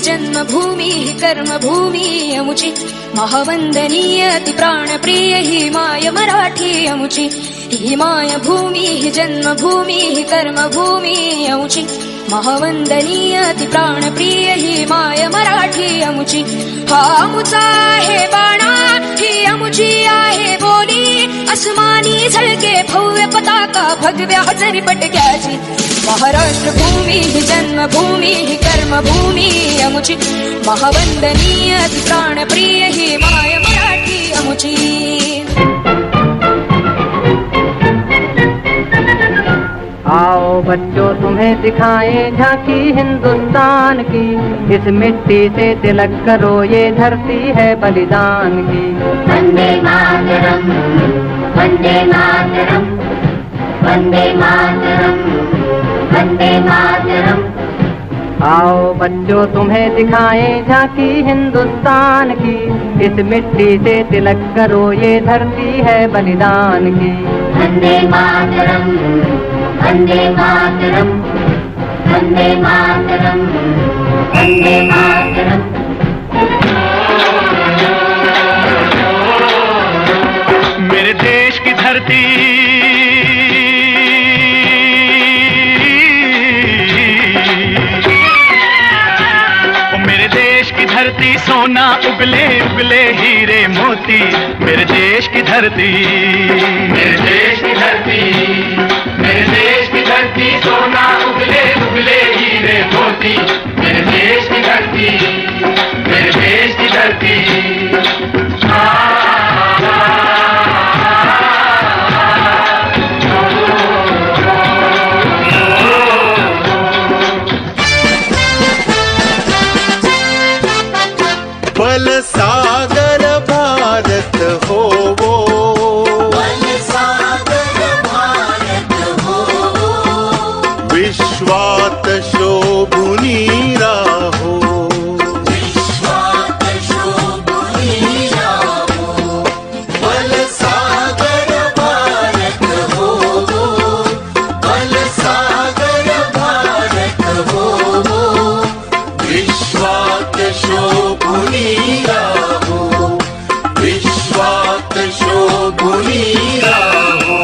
जन्मभूमिः कर्मभूमिः अमुची महावंदनीय अति प्राणप्रिय ही my Marathi अमुची he my भूमिः जन्मभूमिः कर्मभूमिः अमुची महावंदनीय अति प्राणप्रिय ही माय मराठी अमुची हा अमुचा आहे बाणा ही अमुची आहे बोली अस्मानी झळके भव्य पताका भगव्या हजरी पटक्याची महाराष्ट्र भूमि जन्मभूमि कर्मभूमि अमुची महावंदनीय अति प्राणप्रिय ही माय मराठी अमुची। आओ बच्चों तुम्हें दिखाएं झांकी हिंदुस्तान की, इस मिट्टी से तिलक करो ये धरती है बलिदान की। वंदे मातरम वंदे मातरम वंदे मातरम वंदे मातरम। आओ बच्चों तुम्हें दिखाएं झांकी हिंदुस्तान की, इस मिट्टी से तिलक करो ये धरती है बलिदान की। वंदे मातरम वंदे मातरम वंदे मातरम वंदे मातरम। मेरे देश की धरती धरती सोना उगले उगले हीरे मोती। मेरे देश की धरती मेरे देश की धरती मेरे देश की धरती सोना उगले उगले हीरे मोती। मेरे देश की धरती मेरे देश की धरती। बल सागर भारत हो वो, बल सागर भारत हो वो, विश्वात शोभुनी राहो, विश्वात शोभुनी राहो। बल सागर भारत हो वो, बल सागर भारत हो वो, विश्वात शोभुनी राहो, विश्वात शोभुनी राहो।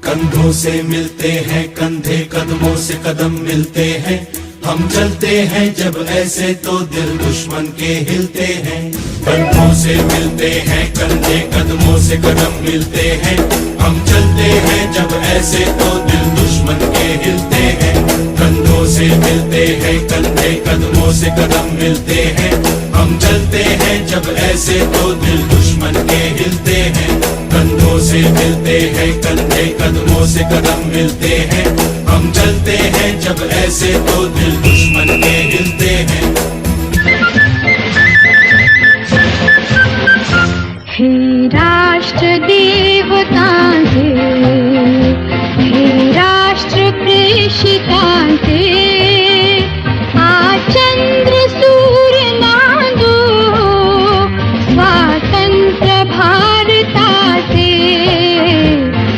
कंधों से मिलते हैं कंधे, कदमों से कदम मिलते हैं। हम चलते हैं जब ऐसे तो दिल दुश्मन के हिलते हैं। कंधों से मिलते हैं कंधे, कदमों से कदम मिलते हैं। हम चलते हैं जब ऐसे तो दिल दुश्मन के हिलते हैं। कंधों से मिलते हैं कंधे, कदमों से कदम मिलते हैं। हम चलते हैं जब ऐसे तो दिल दुश्मन के हिलते हैं। कंधों से मिलते हैं कंधे, कदमों से कदम मिलते हैं। हम चलते हैं जब ऐसे तो दिल दुश्मन के हिलते हैं। हे राष्ट्र देवतांचे, हे राष्ट्र प्रेषितांचे, आ चंद्र सूर्य नांदो स्वातंत्र्य भारताचे।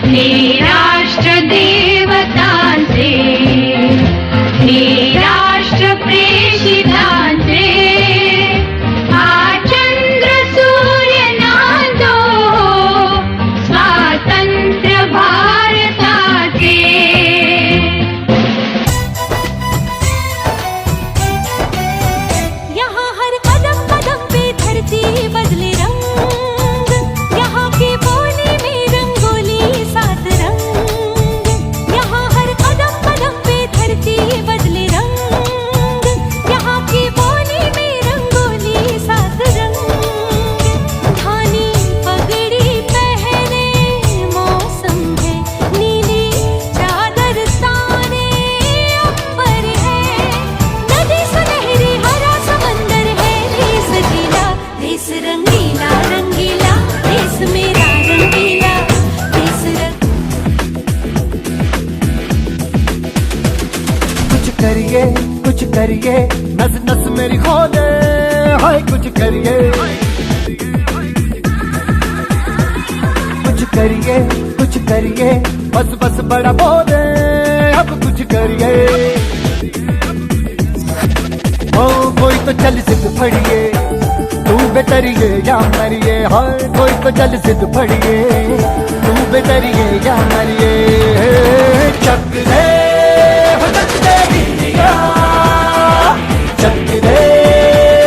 हे राष्ट्र देवतांचे, हे राष्ट्र प्रेषितांचे, आ चंद्र सूर्य नांदो स्वातंत्र्य भारताचे। यहाँ हर कदम कदम पे धरती बदले रंग, यहाँ के बोले में रंगोली सात रंग। यहाँ हर कदम कदम पे धरती बदले रंग, यहाँ के बोले में रंगोली सात रंग। धानी पगड़ी पहने मौसम है, नीली चादर ताने ऊपर है। नदी सुनहरी हरा समंदर है, देश गीला देश रंगीला रंगीला, देश मेरा रंगीला देश कुछ करिए नस नस मेरी खोले, हाय कुछ करिए बस बस बड़ा बोले, करिए। ओ कोई तो चल जिद फड़िए, तू बेतरिए या मरिए। हाय कोई तो चल जिद फड़िए, तू बेतरिए या मरिए। चक दे हो चक दे इंडिया, चक दे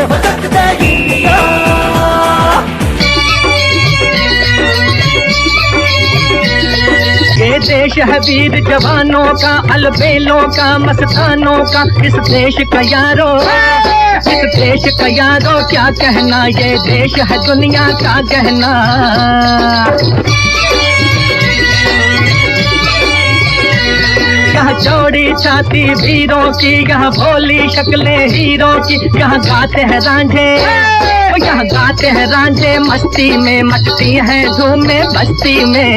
हो चक दे इंडिया। ये देश है वीर जवानों का, अलबेलों का, मस्तानों का। इस देश का यारो, इस देश का यारो क्या कहना, ये देश है दुनिया का गहना। यहाँ चौड़ी छाती वीरों की, यहाँ भोली शक्लें हीरों की। यहाँ गाते हैं रांझे, यहाँ गाते हैं रांझे मस्ती में, मचती हैं धूमें बस्ती में।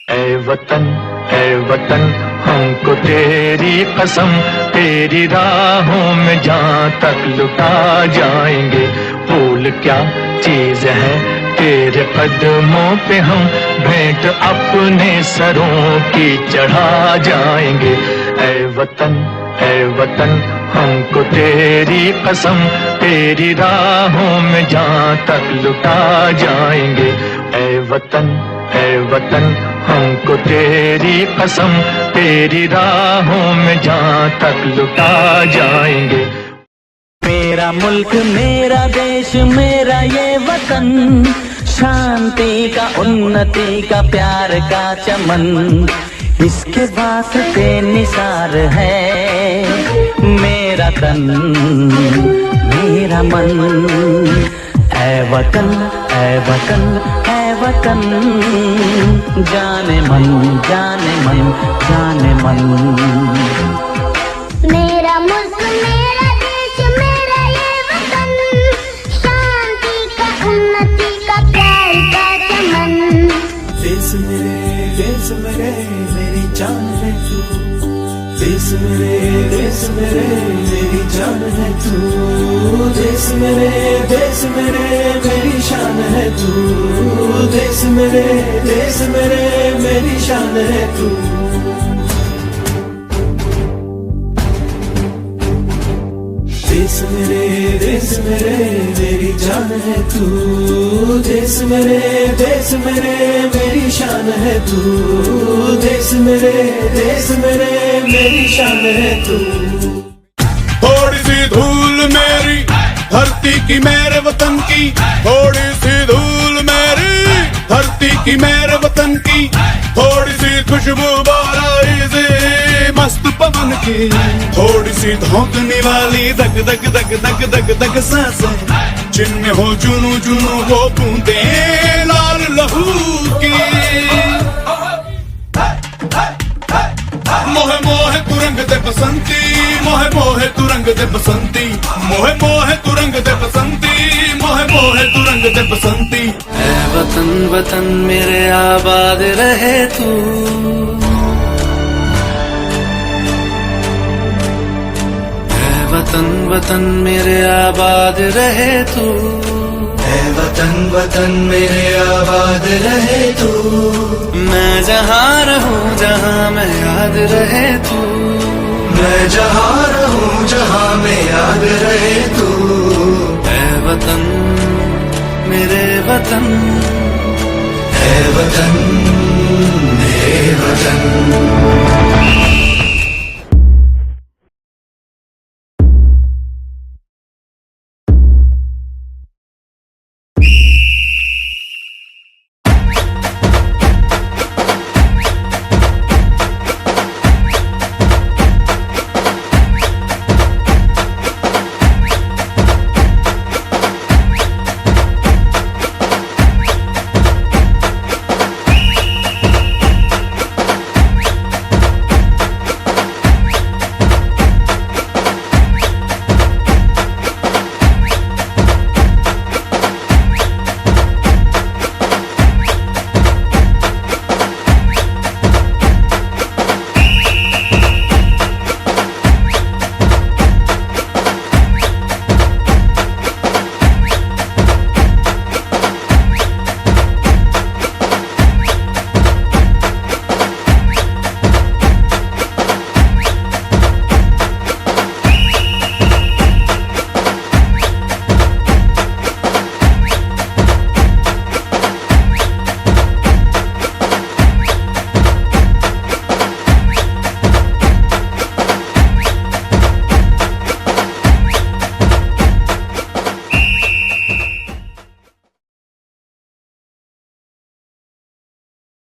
ऐ वतन हमको तेरी कसम, तेरी राहों में जहाँ तक लुटा जाएंगे। फूल क्या चीज है तेरे कदमों पे, हम भेंट अपने सरों की चढ़ा जाएंगे। ऐ वतन हमको तेरी कसम, तेरी राहों में जहाँ तक लुटा जाएंगे। ऐ वतन हमको तेरी कसम, तेरी राहों में जहाँ तक लुटा जाएंगे। मेरा मुल्क मेरा देश मेरा ये वतन, शांति का उन्नति का प्यार का चमन, इसके वास्ते निसार है मेरा तन मेरा मन। ऐ वतन ऐ वतन ऐ वतन, जाने मन जाने मन जाने मन। मेरा मुल्क मेरा देश मेरा ये वतन, शांति का उन्नति का प्यार का चमन। देश मेरे मेरी जान है तू। देश मेरे मेरी जान है तू। देश मेरे मेरी शान है तू। देश मेरे मेरी शान है तू। देश मेरे मेरी जान है तू। देश मेरे मेरी शान है तू। देश मेरे मेरी शान है तू। थोड़ी सी धूल मेरी धरती की मेरे वतन की, थोड़ी सी धूल मेरी धरती की मेरे वतन की, थोड़ी सी खुशबू बाराई से मस्त पवन की, थोड़ी सी धोकने वाली दग दग दग दग दग दग सांसें, जिनमें हो जुनू जुनू वो बूंदे लाल लहू की। मोहे मोहे तुरंग दे बसंती, मोहे मोहे तुरंग दे बसंती, मोहे मोहे तुरंग दे बसंती, मोहे मोहे तुरंग दे बसंती। ऐ वतन वतन मेरे आबाद रहे तू। ऐ वतन वतन मेरे आबाद रहे तू। ऐ वतन मेरे आबाद रहे तू। मैं जहाँ रहूँ जहाँ मैं याद रहे तू। मैं जहाँ रहूँ जहाँ मैं याद रहे तू। ऐ वतन मेरे वतन, ऐ वतन मेरे वतन।